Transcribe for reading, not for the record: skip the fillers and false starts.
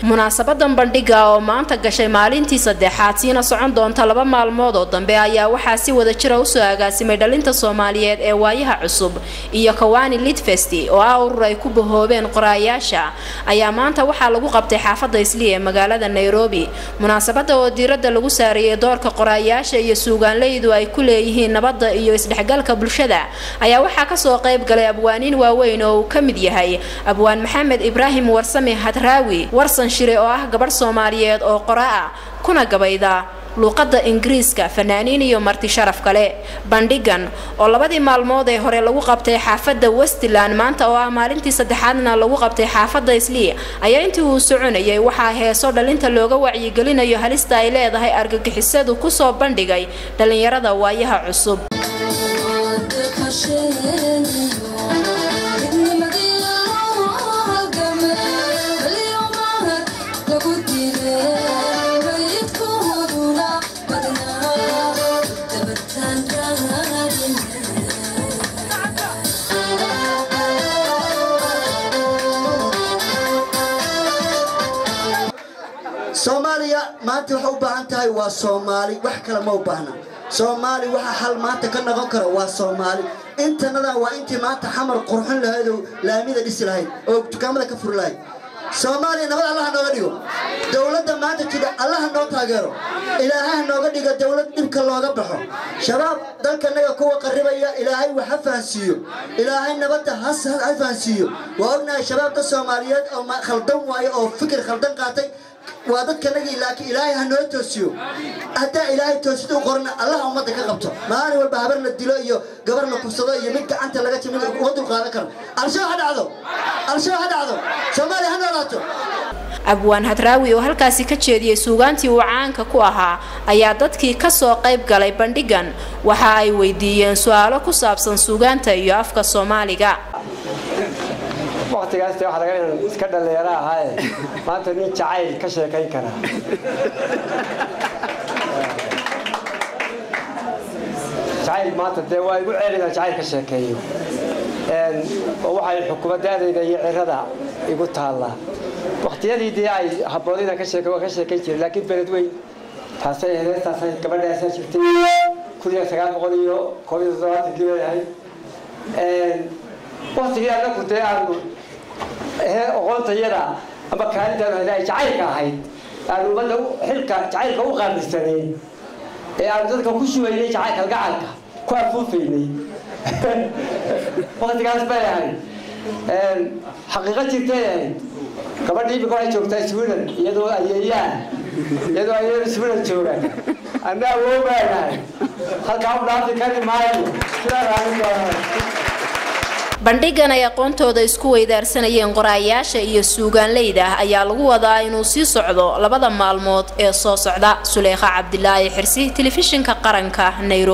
munaasabadan bandhiga oo maanta gashay maalintii saddexaad siina socon doonta 2 maalmood oo dambe ayaa waxaa si wada jira u soo agaasimay dhalinta Soomaaliyeed ee waayaha cusub iyo Kawani Lit Festi oo urur ay ku bahoobeen qoraayaasha ayaa maanta waxaa lagu qabtay xaafadda Islii ee magaalada Nairobi. Munaasabada oo diiradda lagu saarayay doorka qoraayaasha iyo suugaanleydu ay ku leeyihiin nabadda iyo isdhexgalka bulshada ayaa waxaa ka soo qayb galay abwaaniin waaweyn oo ka mid yahay abwaan Maxamed Ibrahim Warsame Hadraawi warsan shire oo ah gabar Soomaaliyeed oo qoraa kuna gabayda luqadda Ingiriiska fanaaniin iyo marti sharaf kale. Bandhigan oo 2 maalmood ee hore lagu qabtay xaafadda Westland maanta oo ah maalintii saddexaadna lagu qabtay xaafadda Islii ayaa intii uu soconayay waxaa heeso dhalinta looga wacyi gelinayo halista ay leedahay argagixisadu ku soo bandhigay dhalinyarada waayaha cusub. Soomaaliya maanta waxa u baahan tahay waa Soomaali wax kale ma u baahna. Soomaali waxa hal maanta ka noqon kara waa Soomaali. Intanada waa intii maanta xamar qurxin lahayd oo laamida dhis lahayd oo dukaamada ka fur lahayd. Soomaaliya nabad Allah nooga dhigo. Dawladda maanta jida Allah noo taageero. Ilaahay nooga dhigo dawlad dhibka looga baxo. Shabaab dalkanaga kuwa qaribaya Ilaahay waxa fahansiyo. Ilaahay nabadda ha fahansiyo. Waa ognahay shabaabka Soomaaliyeed oo ma khaldan waayo oo fikir khaldan qaatay وادكناجي لكن إلهي هنوتوسيو حتى إلهي توسيو قرنا الله أمضى كقبته ما أنا والبهبرنا الدلائي قبرنا كفصدائي منك أنت لقيت من وضوء قاركر أرشوا هذا عضو سمالي هنولاتو abwaan Hadraawi oo halkaasi ka jeediyay suugaantii uu caanka ku ahaa ayaa dadkii ka soo qayb galay bandhigan waxa ay weydiiyeen su'aalo ku saabsan suugaanta iyo afka Soomaaliga. waqtigaas waxa laga yaabaa iska dhalinyarada ahay maanta nin jacayl ka sheekayn kara jacayl maanta de waa igu ceelina jacayl ka sheekeeyo waxay xukuumadda iyo cirada igu taala waqtiyadii ay haboodina ka sheekay jiray laakiin balad weyn taasay heestaasay gabadhaasay jirtay kuliya 900 iyo 170 leeyahay waqtiga la ku tayaarno aqoonta yada ama kaalinta ay jacaylka ahayd aanu wada xilka jacaylka u qaadisay aan dadka ku shuweeyay jacaylka gacalka ku afuufeynay waqtigaas baa xaqiiqad jirtay gabadhii biko ay joogtay Sweden iyadoo ay Sweden joogaan anna woo baahay halka u dhaafi kari maayo bandhigan ay aqoontooda isku weydaarsanayeen qoraayaasha iyo suugaanleyda ayaa lagu wadaa inuu sii socdo 2 maalmood ee soo socda. Suleekha Cabdilaahi Xirsi, telefishinka qaranka Nairobi.